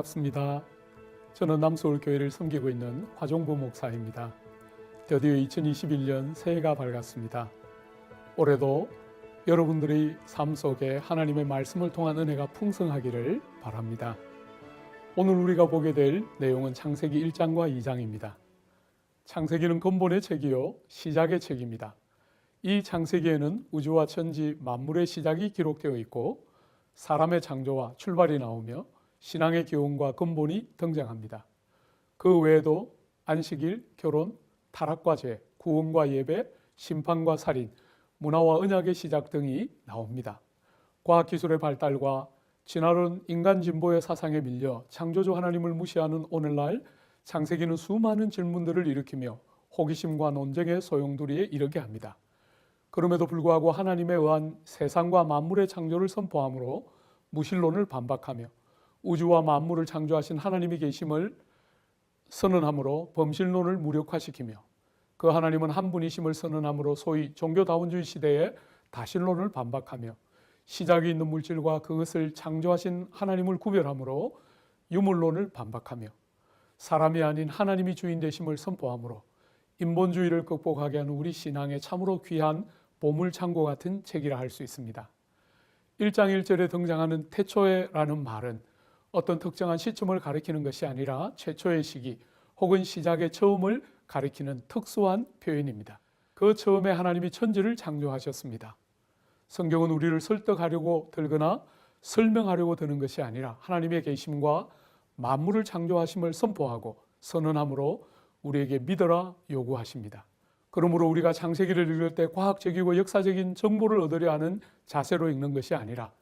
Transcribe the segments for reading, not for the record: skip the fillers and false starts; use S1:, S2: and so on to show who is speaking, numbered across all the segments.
S1: 반갑습니다. 저는 남서울교회를 섬기고 있는 화종부 목사입니다. 드디어 2021년 새해가 밝았습니다. 올해도 여러분들의 삶 속에 하나님의 말씀을 통한 은혜가 풍성하기를 바랍니다. 오늘 우리가 보게 될 내용은 창세기 1장과 2장입니다. 창세기는 근본의 책이요 시작의 책입니다. 이 창세기에는 우주와 천지 만물의 시작이 기록되어 있고 사람의 창조와 출발이 나오며 신앙의 기원과 근본이 등장합니다. 그 외에도 안식일, 결혼, 타락과 죄, 구원과 예배, 심판과 살인, 문화와 언약의 시작 등이 나옵니다. 과학기술의 발달과 진화론 인간 진보의 사상에 밀려 창조주 하나님을 무시하는 오늘날 창세기는 수많은 질문들을 일으키며 호기심과 논쟁의 소용돌이에 이르게 합니다. 그럼에도 불구하고 하나님에 의한 세상과 만물의 창조를 선포하므로 무신론을 반박하며 우주와 만물을 창조하신 하나님이 계심을 선언하므로 범신론을 무력화시키며 그 하나님은 한 분이심을 선언하므로 소위 종교다원주의 시대에 다신론을 반박하며 시작이 있는 물질과 그것을 창조하신 하나님을 구별하므로 유물론을 반박하며 사람이 아닌 하나님이 주인 되심을 선포하므로 인본주의를 극복하게 하는 우리 신앙의 참으로 귀한 보물창고 같은 책이라 할 수 있습니다. 1장 1절에 등장하는 태초에라는 말은 어떤 특정한 시점을 가리키는 것이 아니라 최초의 시기 혹은 시작의 처음을 가리키는 특수한 표현입니다. 그 처음에 하나님이 천지를 창조하셨습니다. 성경은 우리를 설득하려고 들거나 설명하려고 드는 것이 아니라 하나님의 계심과 만물을 창조하심을 선포하고 선언함으로 우리에게 믿어라 요구하십니다. 그러므로 우리가 창세기를 읽을 때 과학적이고 역사적인 정보를 얻으려 하는 자세로 읽는 것이 아니라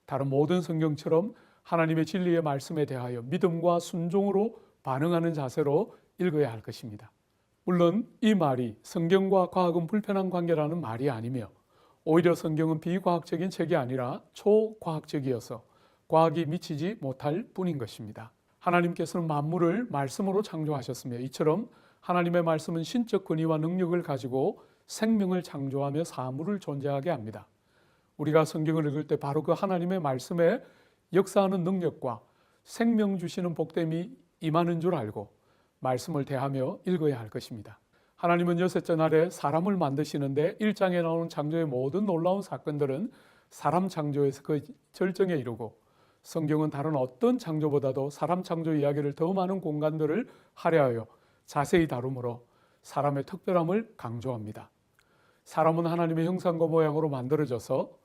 S1: 다른 모든 성경처럼 하나님의 진리의 말씀에 대하여 믿음과 순종으로 반응하는 자세로 읽어야 할 것입니다. 물론 이 말이 성경과 과학은 불편한 관계라는 말이 아니며 오히려 성경은 비과학적인 책이 아니라 초과학적이어서 과학이 미치지 못할 뿐인 것입니다. 하나님께서는 만물을 말씀으로 창조하셨으며 이처럼 하나님의 말씀은 신적 권위와 능력을 가지고 생명을 창조하며 사물을 존재하게 합니다. 우리가 성경을 읽을 때 바로 그 하나님의 말씀에 역사하는 능력과 생명 주시는 복됨이 임하는 줄 알고 말씀을 대하며 읽어야 할 것입니다. 하나님은 여섯째 날에 사람을 만드시는데 1장에 나오는 창조의 모든 놀라운 사건들은 사람 창조에서 그 절정에 이르고 성경은 다른 어떤 창조보다도 사람 창조 이야기를 더 많은 공간들을 할애하여 자세히 다루므로 사람의 특별함을 강조합니다. 사람은 하나님의 형상과 모양으로 만들어져서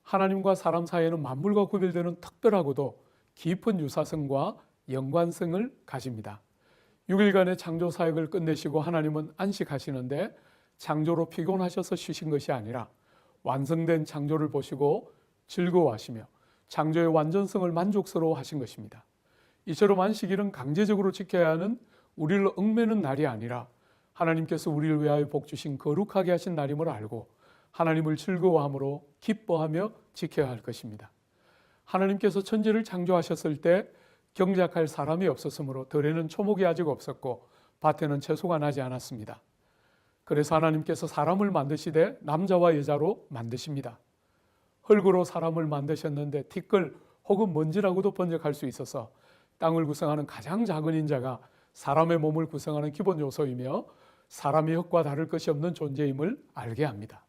S1: 하나님과 사람 사이에는 만물과 구별되는 특별하고도 깊은 유사성과 연관성을 가집니다. 6일간의 창조 사역을 끝내시고 하나님은 안식하시는데 창조로 피곤하셔서 쉬신 것이 아니라 완성된 창조를 보시고 즐거워하시며 창조의 완전성을 만족스러워하신 것입니다. 이처럼 안식일은 강제적으로 지켜야 하는 우리를 얽매는 날이 아니라 하나님께서 우리를 위하여 복 주신 거룩하게 하신 날임을 알고 하나님을 즐거워함으로 기뻐하며 지켜야 할 것입니다. 하나님께서 천지를 창조하셨을 때 경작할 사람이 없었으므로 들에는 초목이 아직 없었고 밭에는 채소가 나지 않았습니다. 그래서 하나님께서 사람을 만드시되 남자와 여자로 만드십니다. 흙으로 사람을 만드셨는데 티끌 혹은 먼지라고도 번역할 수 있어서 땅을 구성하는 가장 작은 인자가 사람의 몸을 구성하는 기본 요소이며 사람이 흙과 다를 것이 없는 존재임을 알게 합니다.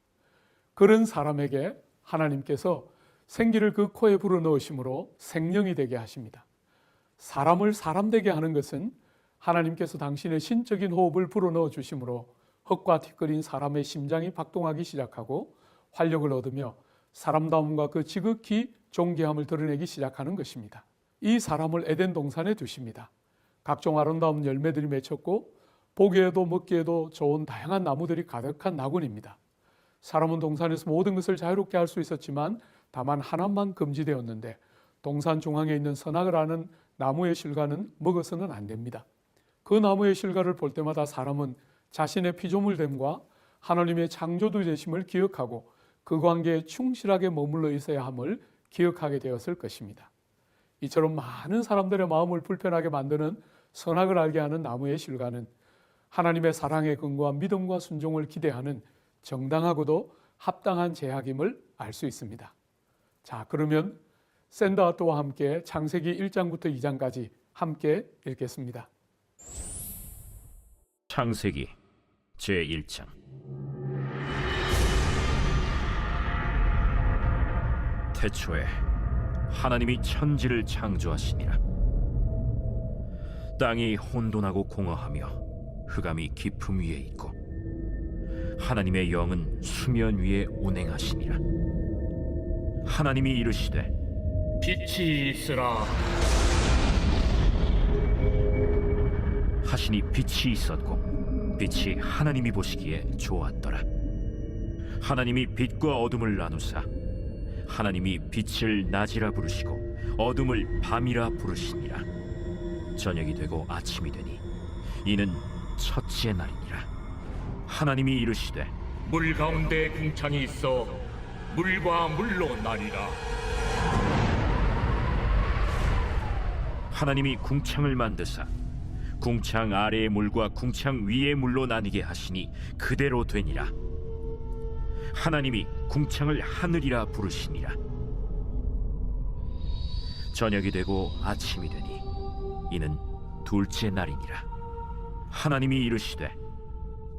S1: 그런 사람에게 하나님께서 생기를 그 코에 불어넣으심으로 생명이 되게 하십니다. 사람을 사람 되게 하는 것은 하나님께서 당신의 신적인 호흡을 불어넣어 주심으로 흙과 티끌인 사람의 심장이 박동하기 시작하고 활력을 얻으며 사람다움과 그 지극히 존귀함을 드러내기 시작하는 것입니다. 이 사람을 에덴 동산에 두십니다. 각종 아름다운 열매들이 맺혔고 보기에도 먹기에도 좋은 다양한 나무들이 가득한 나군입니다. 사람은 동산에서 모든 것을 자유롭게 할 수 있었지만 다만 하나만 금지되었는데 동산 중앙에 있는 선악을 아는 나무의 실과는 먹어서는 안 됩니다. 그 나무의 실과를 볼 때마다 사람은 자신의 피조물됨과 하나님의 창조주 되심을 기억하고 그 관계에 충실하게 머물러 있어야 함을 기억하게 되었을 것입니다. 이처럼 많은 사람들의 마음을 불편하게 만드는 선악을 알게 하는 나무의 실과는 하나님의 사랑에 근거한 믿음과 순종을 기대하는 정당하고도 합당한 제약임을 알 수 있습니다. 자, 그러면 샌더하트와 함께 창세기 1장부터 2장까지 함께 읽겠습니다.
S2: 창세기 제1장. 태초에 하나님이 천지를 창조하시니라. 땅이 혼돈하고 공허하며 흑암이 깊음 위에 있고 하나님의 영은 수면 위에 운행하시니라. 하나님이 이르시되
S3: 빛이 있으라
S2: 하시니 빛이 있었고 빛이 하나님이 보시기에 좋았더라. 하나님이 빛과 어둠을 나누사 하나님이 빛을 낮이라 부르시고 어둠을 밤이라 부르시니라. 저녁이 되고 아침이 되니 이는 첫째 날이니라. 하나님이 이르시되
S3: 물 가운데 궁창이 있어 물과 물로 나뉘라.
S2: 하나님이 궁창을 만드사 궁창 아래의 물과 궁창 위의 물로 나뉘게 하시니 그대로 되니라. 하나님이 궁창을 하늘이라 부르시니라. 저녁이 되고 아침이 되니 이는 둘째 날이니라. 하나님이 이르시되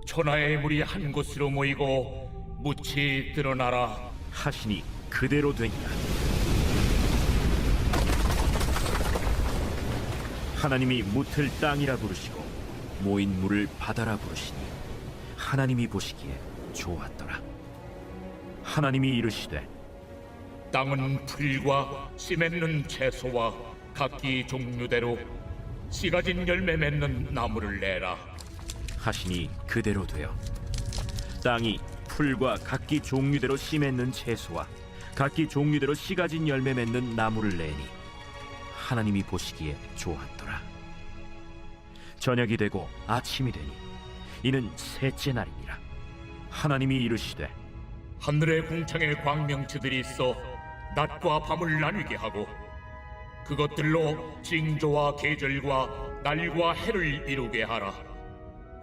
S3: 천하의 물이 한 곳으로 모이고 묻이 드러나라
S2: 하시니 그대로 되니라. 하나님이 묻을 땅이라 부르시고 모인 물을 바다라 부르시니 하나님이 보시기에 좋았더라. 하나님이 이르시되
S3: 땅은 풀과 씨 맺는 채소와 각기 종류대로 씨 가진 열매 맺는 나무를 내라
S2: 하시니 그대로 되어 땅이 풀과 각기 종류대로 씨 맺는 채소와 각기 종류대로 씨 가진 열매 맺는 나무를 내니 하나님이 보시기에 좋았더라. 저녁이 되고 아침이 되니 이는 셋째 날이니라. 하나님이 이르시되
S3: 하늘의 궁창에 광명체들이 있어 낮과 밤을 나뉘게 하고 그것들로 징조와 계절과 날과 해를 이루게 하라.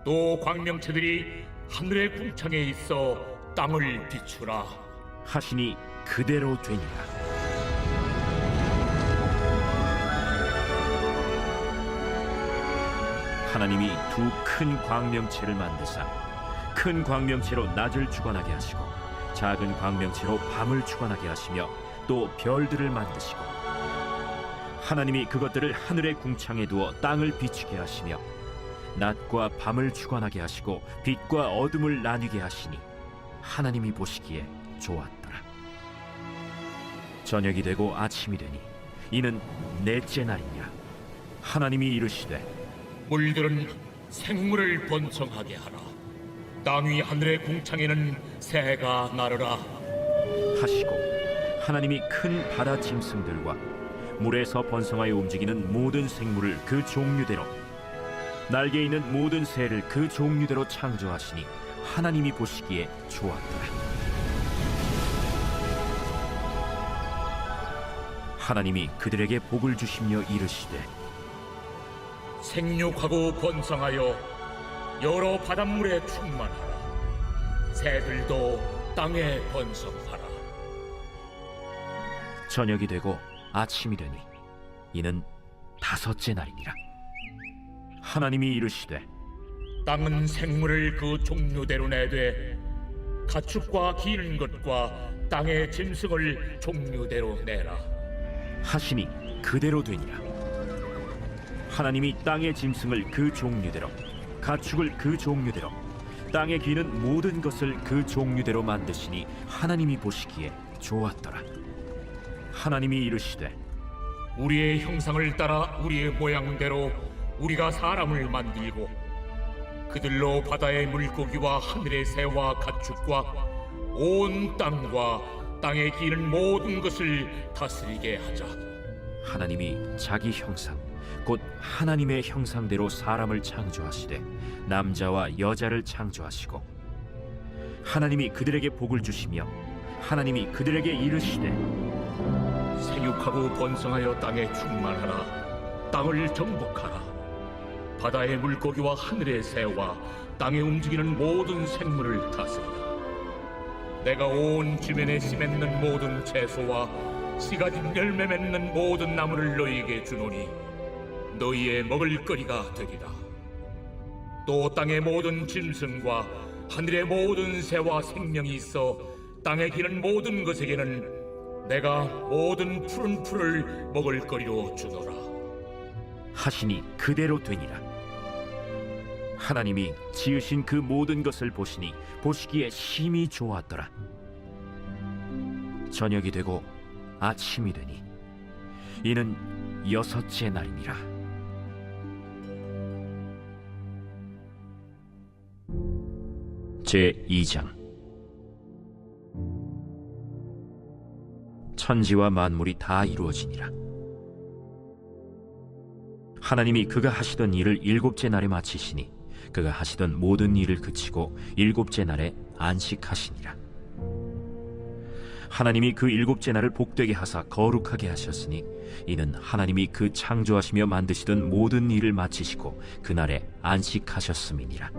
S3: 또 광명체들이 하늘의 궁창에 있어 땅을 비추라
S2: 하시니 그대로 되니라. 하나님이 두 큰 광명체를 만드사 큰 광명체로 낮을 주관하게 하시고 작은 광명체로 밤을 주관하게 하시며 또 별들을 만드시고 하나님이 그것들을 하늘의 궁창에 두어 땅을 비추게 하시며 낮과 밤을 주관하게 하시고 빛과 어둠을 나뉘게 하시니 하나님이 보시기에 좋았더라. 저녁이 되고 아침이 되니 이는 넷째 날이니라. 하나님이 이르시되
S3: 물들은 생물을 번성하게 하라. 땅 위 하늘의 궁창에는 새가 나르라
S2: 하시고 하나님이 큰 바다 짐승들과 물에서 번성하여 움직이는 모든 생물을 그 종류대로 날개 있는 모든 새를 그 종류대로 창조하시니 하나님이 보시기에 좋았더라. 하나님이 그들에게 복을 주시며 이르시되
S3: 생육하고 번성하여 여러 바닷물에 충만하라. 새들도 땅에 번성하라.
S2: 저녁이 되고 아침이 되니 이는 다섯째 날이니라. 하나님이 이르시되
S3: 땅은 생물을 그 종류대로 내되 가축과 기는 것과 땅의 짐승을 종류대로 내라
S2: 하시니 그대로 되니라. 하나님이 땅의 짐승을 그 종류대로 가축을 그 종류대로 땅에 기는 모든 것을 그 종류대로 만드시니 하나님이 보시기에 좋았더라. 하나님이 이르시되
S3: 우리의 형상을 따라 우리의 모양대로 우리가 사람을 만들고 그들로 바다의 물고기와 하늘의 새와 가축과 온 땅과 땅에 기는 모든 것을 다스리게 하자.
S2: 하나님이 자기 형상 곧 하나님의 형상대로 사람을 창조하시되 남자와 여자를 창조하시고 하나님이 그들에게 복을 주시며 하나님이 그들에게 이르시되
S3: 생육하고 번성하여 땅에 충만하라. 땅을 정복하라. 바다의 물고기와 하늘의 새와 땅에 움직이는 모든 생물을 다스리라. 내가 온 주변에 씨 맺는 모든 채소와 씨 가진 열매 맺는 모든 나무를 너희에게 주노니 너희의 먹을거리가 되리라. 또 땅의 모든 짐승과 하늘의 모든 새와 생명이 있어 땅에 기는 모든 것에게는 내가 모든 푸른 풀을 먹을거리로 주노라.
S2: 하시니 그대로 되니라. 하나님이 지으신 그 모든 것을 보시니 보시기에 심히 좋았더라. 저녁이 되고 아침이 되니 이는 6째 날이니라. 제2장. 천지와 만물이 다 이루어지니라. 하나님이 그가 하시던 일을 7째 날에 마치시니 그가 하시던 모든 일을 그치고 7째 날에 안식하시니라. 하나님이 그 7째 날을 복되게 하사 거룩하게 하셨으니 이는 하나님이 그 창조하시며 만드시던 모든 일을 마치시고 그날에 안식하셨음이니라.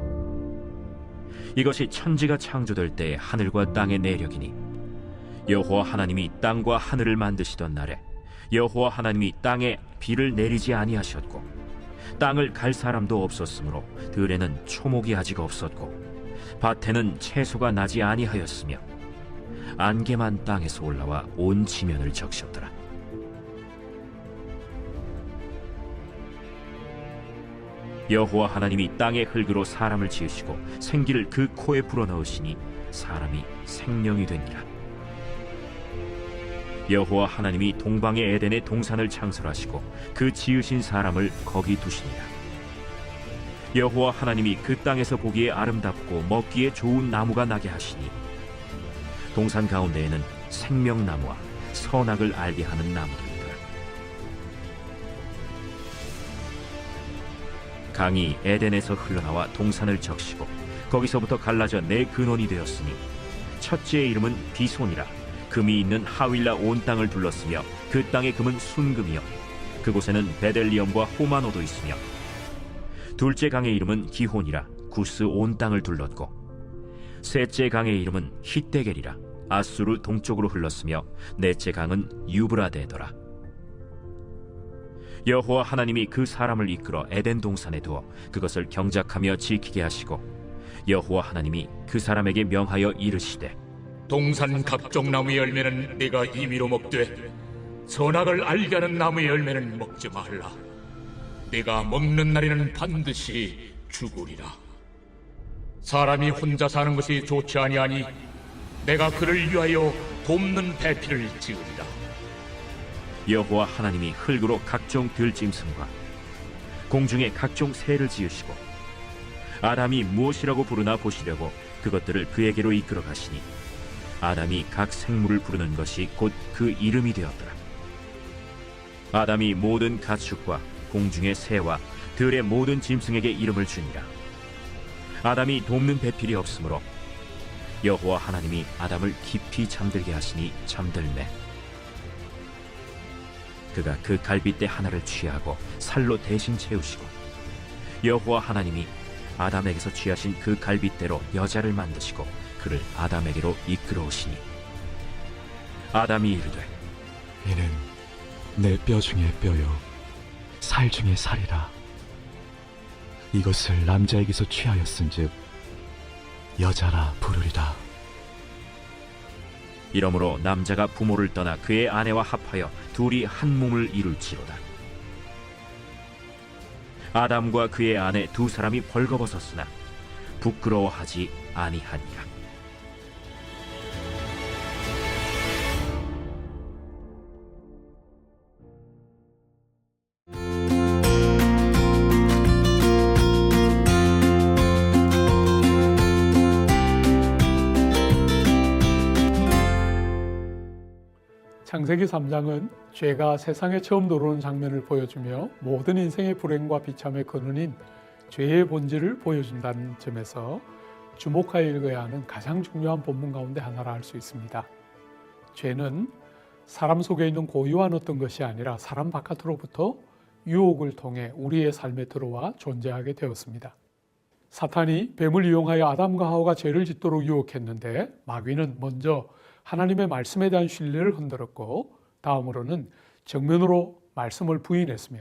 S2: 이것이 천지가 창조될 때에 하늘과 땅의 내력이니 여호와 하나님이 땅과 하늘을 만드시던 날에 여호와 하나님이 땅에 비를 내리지 아니하셨고 땅을 갈 사람도 없었으므로 들에는 초목이 아직 없었고 밭에는 채소가 나지 아니하였으며 안개만 땅에서 올라와 온 지면을 적셨더라. 여호와 하나님이 땅의 흙으로 사람을 지으시고 생기를 그 코에 불어넣으시니 사람이 생명이 되니라. 여호와 하나님이 동방의 에덴의 동산을 창설하시고 그 지으신 사람을 거기 두시니라. 여호와 하나님이 그 땅에서 보기에 아름답고 먹기에 좋은 나무가 나게 하시니 동산 가운데에는 생명나무와 선악을 알게 하는 나무들이더라. 강이 에덴에서 흘러나와 동산을 적시고 거기서부터 갈라져 네 근원이 되었으니 첫째의 이름은 디손이라. 금이 있는 하윌라 온 땅을 둘렀으며 그 땅의 금은 순금이요 그곳에는 베델리엄과 호마노도 있으며 둘째 강의 이름은 기혼이라. 구스 온 땅을 둘렀고 셋째 강의 이름은 히데겔이라. 아수르 동쪽으로 흘렀으며 넷째 강은 유브라데더라. 여호와 하나님이 그 사람을 이끌어 에덴 동산에 두어 그것을 경작하며 지키게 하시고 여호와 하나님이 그 사람에게 명하여 이르시되
S3: 동산 각종 나무의 열매는 네가 임의로 먹되 선악을 알게 하는 나무의 열매는 먹지 말라. 네가 먹는 날에는 반드시 죽으리라. 사람이 혼자 사는 것이 좋지 아니하니 내가 그를 위하여 돕는 배필을 지으리라.
S2: 여호와 하나님이 흙으로 각종 들짐승과 공중에 각종 새를 지으시고 아담이 무엇이라고 부르나 보시려고 그것들을 그에게로 이끌어 가시니 아담이 각 생물을 부르는 것이 곧 그 이름이 되었더라. 아담이 모든 가축과 공중의 새와 들의 모든 짐승에게 이름을 주니라. 아담이 돕는 배필이 없으므로 여호와 하나님이 아담을 깊이 잠들게 하시니 잠들매 그가 그 갈빗대 하나를 취하고 살로 대신 채우시고 여호와 하나님이 아담에게서 취하신 그 갈빗대로 여자를 만드시고 그를 아담에게로 이끌어오시니 아담이 이르되
S4: 이는 내 뼈 중에 뼈요 살 중에 살이라. 이것을 남자에게서 취하였은즉 여자라 부르리라.
S2: 이러므로 남자가 부모를 떠나 그의 아내와 합하여 둘이 한 몸을 이룰지로다. 아담과 그의 아내 두 사람이 벌거벗었으나 부끄러워하지 아니하니라.
S1: 창세기 3장은 죄가 세상에 처음 들어오는 장면을 보여주며 모든 인생의 불행과 비참의 근원인 죄의 본질을 보여준다는 점에서 주목하여 읽어야 하는 가장 중요한 본문 가운데 하나라 할 수 있습니다. 죄는 사람 속에 있는 고유한 어떤 것이 아니라 사람 바깥으로부터 유혹을 통해 우리의 삶에 들어와 존재하게 되었습니다. 사탄이 뱀을 이용하여 아담과 하와가 죄를 짓도록 유혹했는데 마귀는 먼저 하나님의 말씀에 대한 신뢰를 흔들었고 다음으로는 정면으로 말씀을 부인했으며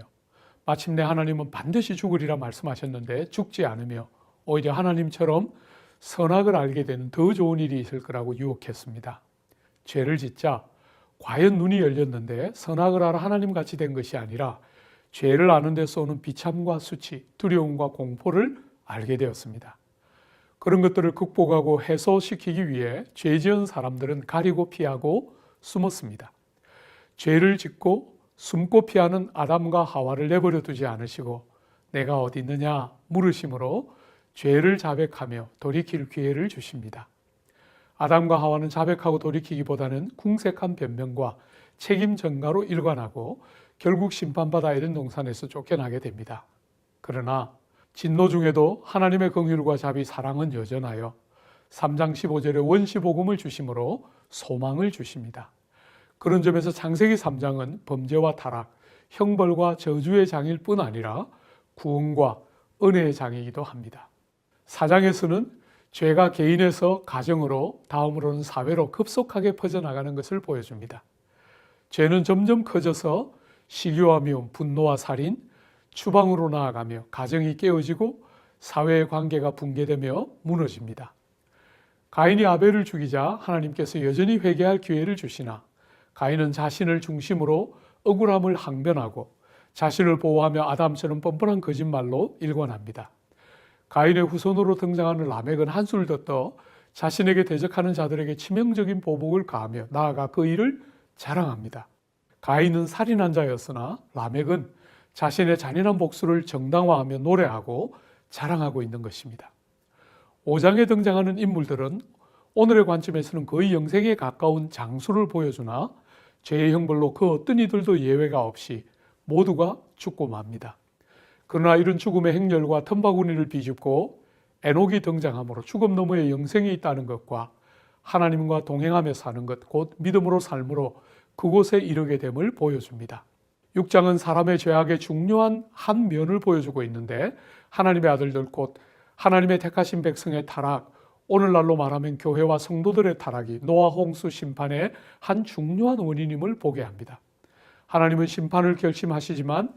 S1: 마침내 하나님은 반드시 죽으리라 말씀하셨는데 죽지 않으며 오히려 하나님처럼 선악을 알게 되는 더 좋은 일이 있을 거라고 유혹했습니다. 죄를 짓자 과연 눈이 열렸는데 선악을 알아 하나님같이 된 것이 아니라 죄를 아는 데서 오는 비참과 수치, 두려움과 공포를 알게 되었습니다. 그런 것들을 극복하고 해소시키기 위해 죄 지은 사람들은 가리고 피하고 숨었습니다. 죄를 짓고 숨고 피하는 아담과 하와를 내버려 두지 않으시고 내가 어디 있느냐 물으심으로 죄를 자백하며 돌이킬 기회를 주십니다. 아담과 하와는 자백하고 돌이키기보다는 궁색한 변명과 책임 전가로 일관하고 결국 심판받아 에덴 동산에서 쫓겨나게 됩니다. 그러나 진노 중에도 하나님의 긍휼과 자비, 사랑은 여전하여 3장 15절에 원시복음을 주심으로 소망을 주십니다. 그런 점에서 창세기 3장은 범죄와 타락, 형벌과 저주의 장일 뿐 아니라 구원과 은혜의 장이기도 합니다. 4장에서는 죄가 개인에서 가정으로 다음으로는 사회로 급속하게 퍼져나가는 것을 보여줍니다. 죄는 점점 커져서 시기와 미움, 분노와 살인, 추방으로 나아가며 가정이 깨어지고 사회의 관계가 붕괴되며 무너집니다. 가인이 아벨을 죽이자 하나님께서 여전히 회개할 기회를 주시나 가인은 자신을 중심으로 억울함을 항변하고 자신을 보호하며 아담처럼 뻔뻔한 거짓말로 일관합니다. 가인의 후손으로 등장하는 라멕은 한술 더 떠 자신에게 대적하는 자들에게 치명적인 보복을 가하며 나아가 그 일을 자랑합니다. 가인은 살인한 자였으나 라멕은 자신의 잔인한 복수를 정당화하며 노래하고 자랑하고 있는 것입니다. 5장에 등장하는 인물들은 오늘의 관점에서는 거의 영생에 가까운 장수를 보여주나 죄의 형벌로 그 어떤 이들도 예외가 없이 모두가 죽고 맙니다. 그러나 이런 죽음의 행렬과 틈바구니를 비집고 에녹이 등장함으로 죽음 너머에 영생이 있다는 것과 하나님과 동행하며 사는 것, 곧 믿음으로 삶으로 그곳에 이르게 됨을 보여줍니다. 6장은 사람의 죄악의 중요한 한 면을 보여주고 있는데 하나님의 아들들 곧 하나님의 택하신 백성의 타락, 오늘날로 말하면 교회와 성도들의 타락이 노아 홍수 심판의 한 중요한 원인임을 보게 합니다. 하나님은 심판을 결심하시지만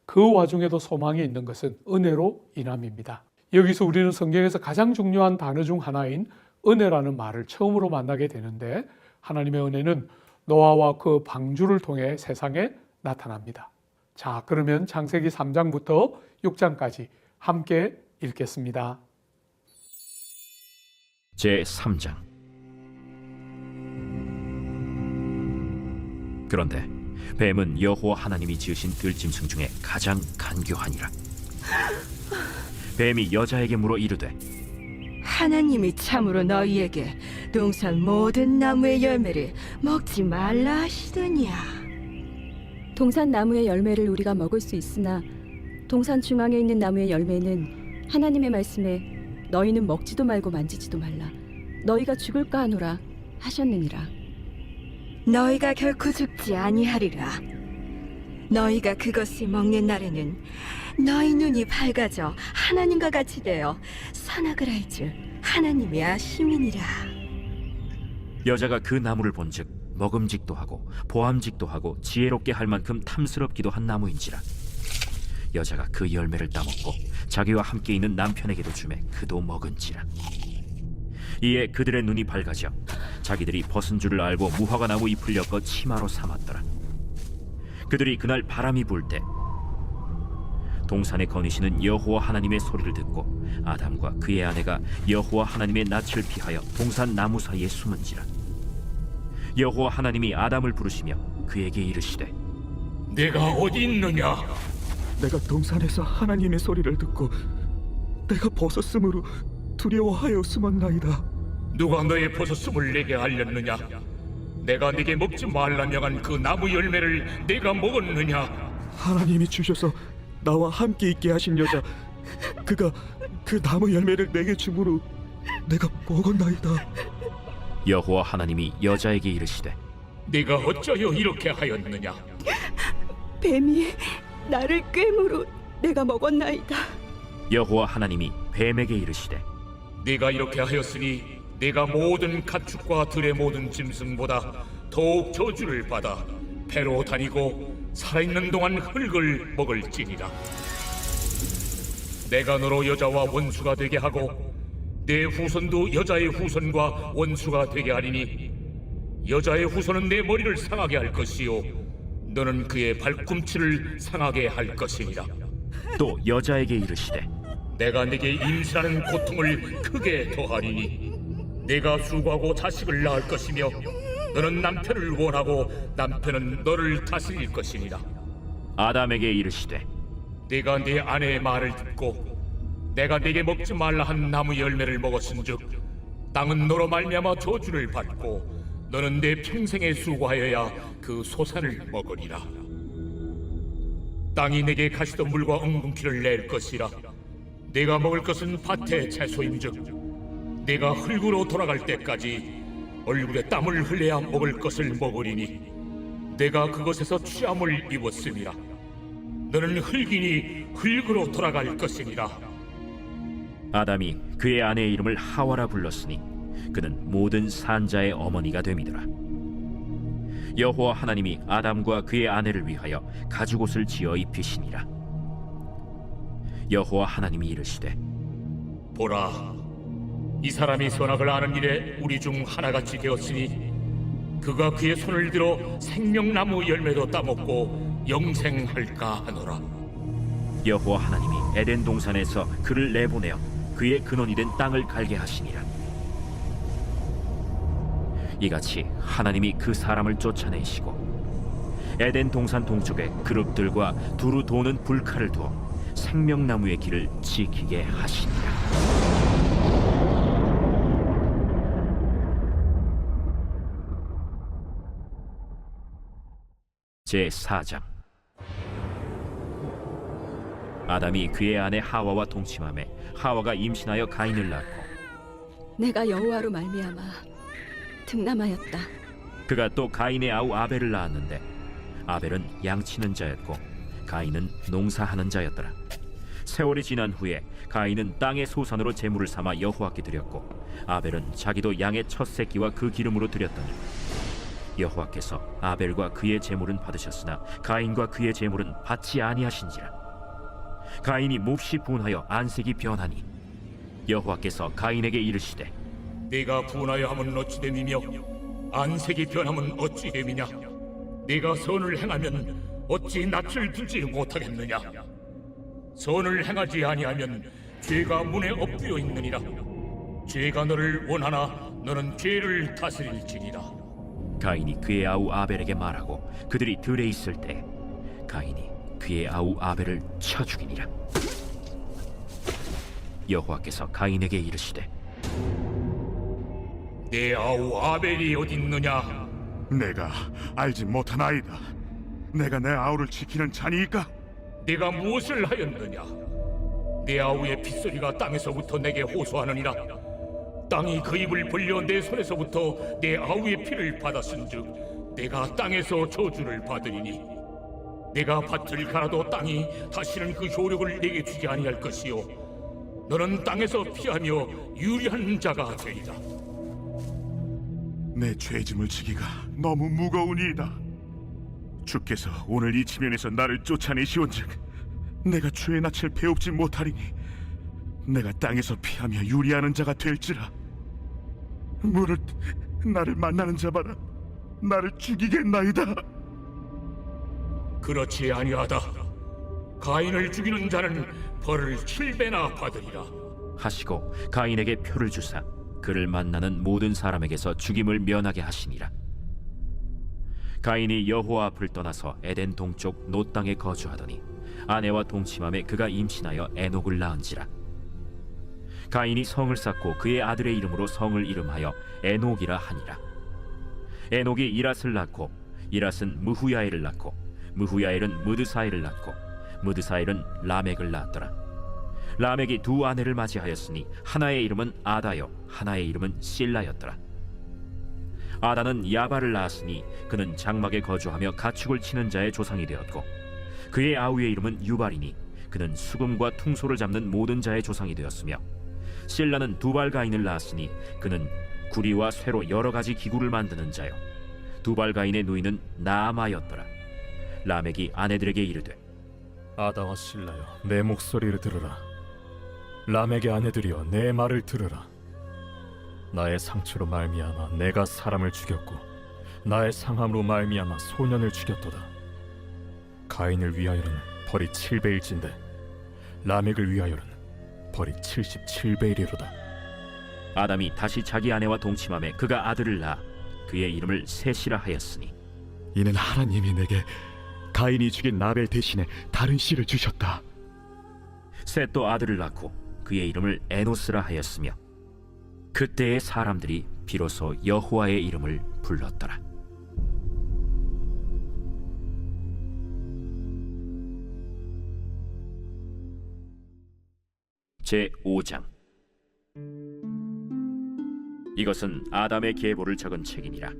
S1: 그 와중에도 소망이 있는 것은 은혜로 인함입니다. 여기서 우리는 성경에서 가장 중요한 단어 중 하나인 은혜라는 말을 처음으로 만나게 되는데 하나님의 은혜는 노아와 그 방주를 통해 세상에 나타납니다. 자, 그러면 창세기 3장부터 6장까지 함께 읽겠습니다.
S2: 제3장. 그런데 뱀은 여호와 하나님이 지으신 들짐승 중에 가장 간교하니라. 뱀이 여자에게 물어 이르되
S5: 하나님이 참으로 너희에게 동산 모든 나무의 열매를 먹지 말라 하시더냐.
S6: 동산 나무의 열매를 우리가 먹을 수 있으나 동산 중앙에 있는 나무의 열매는 하나님의 말씀에 너희는 먹지도 말고 만지지도 말라 너희가 죽을까 하노라 하셨느니라.
S5: 너희가 결코 죽지 아니하리라. 너희가 그것을 먹는 날에는 너희 눈이 밝아져 하나님과 같이 되어 선악을 알 줄 하나님이 아심이니라.
S2: 여자가 그 나무를 본즉 먹음직도 하고 보암직도 하고 지혜롭게 할 만큼 탐스럽기도 한 나무인지라. 여자가 그 열매를 따먹고 자기와 함께 있는 남편에게도 주매 그도 먹은지라. 이에 그들의 눈이 밝아져 자기들이 벗은 줄을 알고 무화과 나무 잎을 엮어 치마로 삼았더라. 그들이 그날 바람이 불 때 동산에 거니시는 여호와 하나님의 소리를 듣고 아담과 그의 아내가 여호와 하나님의 낯을 피하여 동산 나무 사이에 숨은지라. 여호와 하나님이 아담을 부르시며 그에게 이르시되
S3: 내가 어디 있느냐?
S4: 내가 동산에서 하나님의 소리를 듣고 내가 벗었으므로 두려워하여 숨었나이다.
S3: 누가 너의 벗었음을 내게 알렸느냐? 내가 네게 먹지 말라 명한 그 나무 열매를 내가 먹었느냐?
S4: 하나님이 주셔서 나와 함께 있게 하신 여자, 그가 그 나무 열매를 내게 주므로 내가 먹었나이다.
S2: 여호와 하나님이 여자에게 이르시되
S3: 네가 어쩌여 이렇게 하였느냐?
S5: 뱀이 나를 꿰므로 내가 먹었나이다.
S2: 여호와 하나님이 뱀에게 이르시되
S3: 네가 이렇게 하였으니 네가 모든 가축과 들의 모든 짐승보다 더욱 저주를 받아 배로 다니고 살아있는 동안 흙을 먹을지니라. 내가 너로 여자와 원수가 되게 하고 내 후손도 여자의 후손과 원수가 되게 하리니 여자의 후손은 내 머리를 상하게 할 것이요 너는 그의 발꿈치를 상하게 할 것이니라.
S2: 또 여자에게 이르시되
S3: 내가 네게 임신하는 고통을 크게 더하리니 네가 수고하고 자식을 낳을 것이며 너는 남편을 원하고 남편은 너를 다스릴 것이니라.
S2: 아담에게 이르시되
S3: 네가 네 아내의 말을 듣고 내가 네게 먹지 말라 한 나무 열매를 먹었은즉 땅은 너로 말미암아 저주를 받고 너는 내 평생에 수고하여야 그 소산을 먹으리라. 땅이 내게 가시덤불과 엉겅퀴를 낼 것이라. 네가 먹을 것은 밭의 채소인즉 네가 흙으로 돌아갈 때까지 얼굴에 땀을 흘려야 먹을 것을 먹으리니 내가 그것에서 취함을 입었음이라. 너는 흙이니 흙으로 돌아갈 것이니라.
S2: 아담이 그의 아내의 이름을 하와라 불렀으니 그는 모든 산자의 어머니가 됨이더라. 여호와 하나님이 아담과 그의 아내를 위하여 가죽옷을 지어 입히시니라. 여호와 하나님이 이르시되
S3: 보라, 이 사람이 선악을 아는 일에 우리 중 하나같이 되었으니 그가 그의 손을 들어 생명나무 열매도 따먹고 영생할까 하노라.
S2: 여호와 하나님이 에덴 동산에서 그를 내보내어 그의 근원이 된 땅을 갈게 하시니라. 이같이 하나님이 그 사람을 쫓아내시고 에덴 동산 동쪽에 그룹들과 두루 도는 불칼을 두어 생명나무의 길을 지키게 하시니라. 제4장. 아담이 그의 아내 하와와 동침하매 하와가 임신하여 가인을 낳고
S6: 내가 여호와로 말미암아 득남하였다.
S2: 그가 또 가인의 아우 아벨을 낳았는데 아벨은 양치는 자였고 가인은 농사하는 자였더라. 세월이 지난 후에 가인은 땅의 소산으로 제물을 삼아 여호와께 드렸고 아벨은 자기도 양의 첫 새끼와 그 기름으로 드렸더니 여호와께서 아벨과 그의 제물은 받으셨으나 가인과 그의 제물은 받지 아니하신지라. 가인이 몹시 분하여 안색이 변하니 여호와께서 가인에게 이르시되
S3: 네가 분하여 함은 어찌 됨이며 안색이 변함은 어찌 됨이냐. 네가 선을 행하면 어찌 낯을 들지 못하겠느냐. 선을 행하지 아니하면 죄가 문에 엎드려 있느니라. 죄가 너를 원하나 너는 죄를 다스릴지니라.
S2: 가인이 그의 아우 아벨에게 말하고 그들이 들에 있을 때 가인이 그의 아우 아벨을 쳐 죽이니라. 여호와께서 가인에게 이르시되
S3: 내 아우 아벨이 어디 있느냐.
S7: 내가 알지 못하나이다. 내가 내 아우를 지키는 자니이까?
S3: 네가 무엇을 하였느냐. 내 아우의 핏소리가 땅에서부터 내게 호소하느니라. 땅이 그 입을 벌려 내 손에서부터 내 아우의 피를 받았은즉 내가 땅에서 저주를 받으리니 내가 밭을 갈아도 땅이 다시는 그 효력을 내게 주지 아니할 것이요 너는 땅에서 피하며 유리한 자가 되리라.
S7: 내 죄짐을 지기가 너무 무거우니이다. 주께서 오늘 이 지면에서 나를 쫓아내시온즉 내가 죄의 낯을 배웁지 못하리니 내가 땅에서 피하며 유리하는 자가 될지라. 무릇 나를 만나는 자마다 나를 죽이겠나이다.
S3: 그렇지 아니하다. 가인을 죽이는 자는 벌을 7배나 받으리라.
S2: 하시고 가인에게 표를 주사 그를 만나는 모든 사람에게서 죽임을 면하게 하시니라. 가인이 여호와 앞을 떠나서 에덴 동쪽 노 땅에 거주하더니 아내와 동침함에 그가 임신하여 에녹을 낳은지라. 가인이 성을 쌓고 그의 아들의 이름으로 성을 이름하여 에녹이라 하니라. 에녹이 이랏을 낳고 이랏은 무후야엘을 낳고 무후야엘은 무드사엘을 낳고 무드사엘은 라멕을 낳았더라. 라멕이 두 아내를 맞이하였으니 하나의 이름은 아다요 하나의 이름은 실라였더라. 아다는 야발을 낳았으니 그는 장막에 거주하며 가축을 치는 자의 조상이 되었고 그의 아우의 이름은 유발이니 그는 수금과 퉁소를 잡는 모든 자의 조상이 되었으며 실라는 두발가인을 낳았으니 그는 구리와 쇠로 여러 가지 기구를 만드는 자요 두발가인의 누이는 나아마였더라. 라멕이 아내들에게 이르되
S8: 아다와 실라여, 내 목소리를 들으라. 라멕의 아내들이여, 내 말을 들으라. 나의 상처로 말미암아 내가 사람을 죽였고 나의 상함으로 말미암아 소년을 죽였도다. 가인을 위하여는 벌이 7배일진데 라멕을 위하여는 벌이 77배이리로다.
S2: 아담이 다시 자기 아내와 동침함에 그가 아들을 낳아 그의 이름을 셋이라 하였으니
S4: 이는 하나님이 내게 가인이 죽인 라벨 대신에 다른 씨를 주셨다.
S2: 셋도 아들을 낳고 그의 이름을 에노스라 하였으며 그때의 사람들이 비로소 여호와의 이름을 불렀더라. 제5장. 이것은 아담의 계보를 적은 책이니라.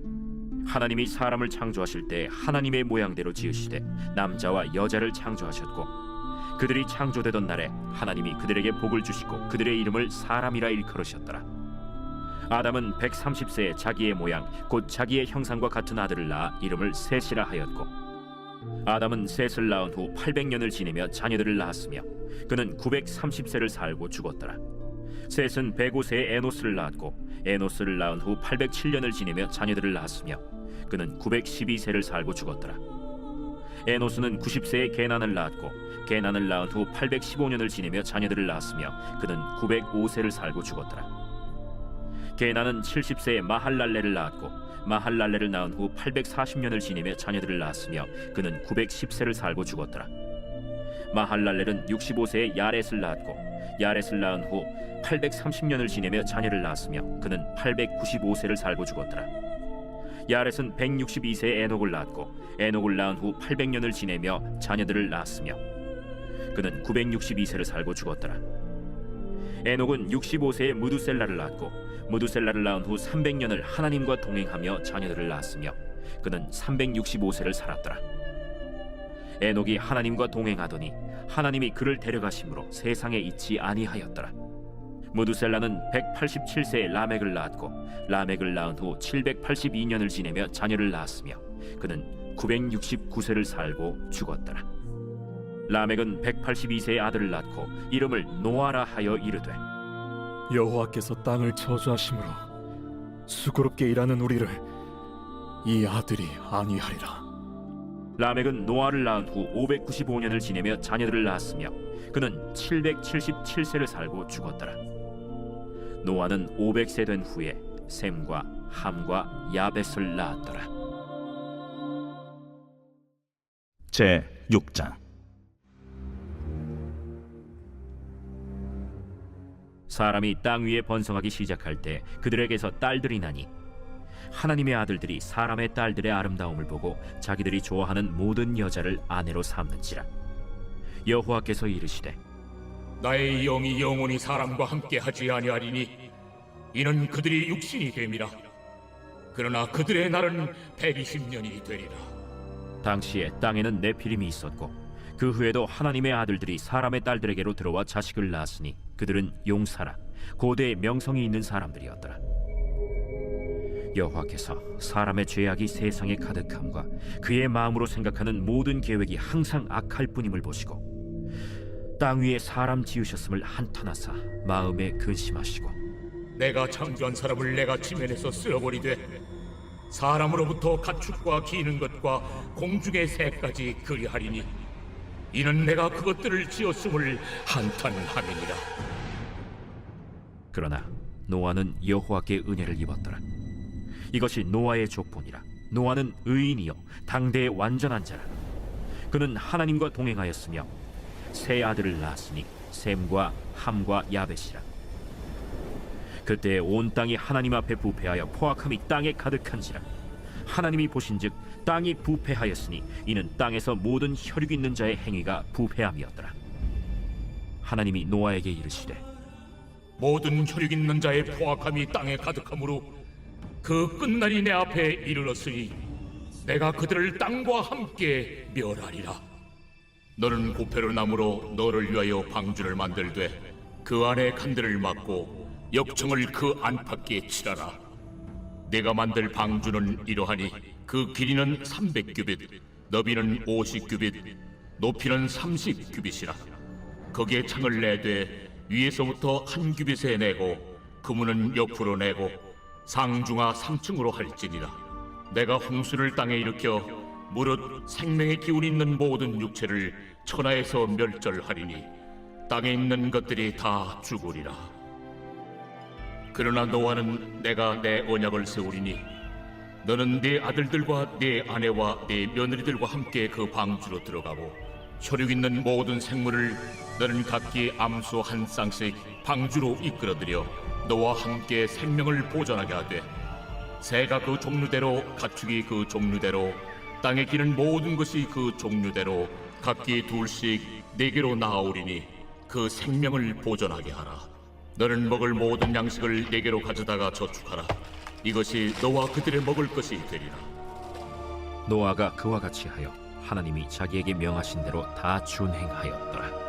S2: 하나님이 사람을 창조하실 때 하나님의 모양대로 지으시되 남자와 여자를 창조하셨고 그들이 창조되던 날에 하나님이 그들에게 복을 주시고 그들의 이름을 사람이라 일컬으셨더라. 아담은 130세에 자기의 모양 곧 자기의 형상과 같은 아들을 낳아 이름을 셋이라 하였고 아담은 셋을 낳은 후 800년을 지내며 자녀들을 낳았으며 그는 930세를 살고 죽었더라. 셋은 105세에 에노스를 낳았고 에노스를 낳은 후 807년을 지내며 자녀들을 낳았으며 그는 912세를 살고 죽었더라. 에노스는 90세에 게난을 낳았고 게난을 낳은 후 815년을 지내며 자녀들을 낳았으며 그는 905세를 살고 죽었더라. 게난은 70세에 마할랄레를 낳았고 마할랄레를 낳은 후 840년을 지내며 자녀들을 낳았으며 그는 910세를 살고 죽었더라. 마할랄렐은 65세에 야렛을 낳았고 야렛을 낳은 후 830년을 지내며 자녀를 낳았으며 그는 895세를 살고 죽었더라. 야렛은 162세에 에녹을 낳았고 에녹을 낳은 후 800년을 지내며 자녀들을 낳았으며 그는 962세를 살고 죽었더라. 에녹은 65세에 무두셀라를 낳았고 무두셀라를 낳은 후 300년을 하나님과 동행하며 자녀들을 낳았으며 그는 365세를 살았더라. 에녹이 하나님과 동행하더니 하나님이 그를 데려가심으로 세상에 있지 아니하였더라. 무두셀라는 187세에 라멕을 낳았고 라멕을 낳은 후 782년을 지내며 자녀를 낳았으며 그는 969세를 살고 죽었더라. 라멕은 182세의 아들을 낳고 이름을 노아라 하여 이르되
S8: 여호와께서 땅을 저주하심으로 수고롭게 일하는 우리를 이 아들이 안위하리라.
S2: 라멕은 노아를 낳은 후 595년을 지내며 자녀들을 낳았으며 그는 777세를 살고 죽었더라. 노아는 500세 된 후에 셈과 함과 야벳을 낳았더라.
S9: 제6장.
S2: 사람이 땅 위에 번성하기 시작할 때 그들에게서 딸들이 나니 하나님의 아들들이 사람의 딸들의 아름다움을 보고 자기들이 좋아하는 모든 여자를 아내로 삼는지라. 여호와께서 이르시되
S3: 나의 영이 영원히 사람과 함께 하지 아니하리니 이는 그들이 육신이 됨이라. 그러나 그들의 날은 120년이 되리라.
S2: 당시에 땅에는 네피림이 있었고 그 후에도 하나님의 아들들이 사람의 딸들에게로 들어와 자식을 낳았으니 그들은 용사라 고대의 명성이 있는 사람들이었더라. 여호와께서 사람의 죄악이 세상에 가득함과 그의 마음으로 생각하는 모든 계획이 항상 악할 뿐임을 보시고 땅 위에 사람 지으셨음을 한탄하사 마음에 근심하시고
S3: 내가 창조한 사람을 내가 지면에서 쓸어버리되 사람으로부터 가축과 기는 것과 공중의 새까지 그리하리니 이는 내가 그것들을 지었음을 한탄함이니라.
S2: 그러나 노아는 여호와께 은혜를 입었더라. 이것이 노아의 족본이라. 노아는 의인이요 당대의 완전한 자라. 그는 하나님과 동행하였으며 세 아들을 낳았으니 셈과 함과 야벳이라. 그때 온 땅이 하나님 앞에 부패하여 포악함이 땅에 가득한지라. 하나님이 보신즉 땅이 부패하였으니 이는 땅에서 모든 혈육 있는 자의 행위가 부패함이었더라. 하나님이 노아에게 이르시되
S3: 모든 혈육 있는 자의 포악함이 땅에 가득함으로 그 끝날이 내 앞에 이르렀으니 내가 그들을 땅과 함께 멸하리라. 너는 고페로 나무로 너를 위하여 방주를 만들되 그 안에 칸들을 막고 역청을 그 안팎에 칠하라. 내가 만들 방주는 이러하니 그 길이는 300규빗, 너비는 50규빗, 높이는 30규빗이라. 거기에 창을 내되 위에서부터 한 규빗에 내고 그문은 옆으로 내고 상중하 3층으로 할지니라. 내가 홍수를 땅에 일으켜 무릇 생명의 기운이 있는 모든 육체를 천하에서 멸절하리니 땅에 있는 것들이 다 죽으리라. 그러나 너와는 내가 내 언약을 세우리니 너는 네 아들들과 네 아내와 네 며느리들과 함께 그 방주로 들어가고 혈육 있는 모든 생물을 너는 각기 암소 한 쌍씩 방주로 이끌어들여 너와 함께 생명을 보존하게 하되 새가 그 종류대로 가축이 그 종류대로 땅에 기는 모든 것이 그 종류대로 각기 둘씩 내게로 나아오리니 그 생명을 보존하게 하라. 너는 먹을 모든 양식을 내게로 가져다가 저축하라. 이것이 너와 그들의 먹을 것이 되리라.
S2: 노아가 그와 같이 하여 하나님이 자기에게 명하신 대로 다 준행하였더라.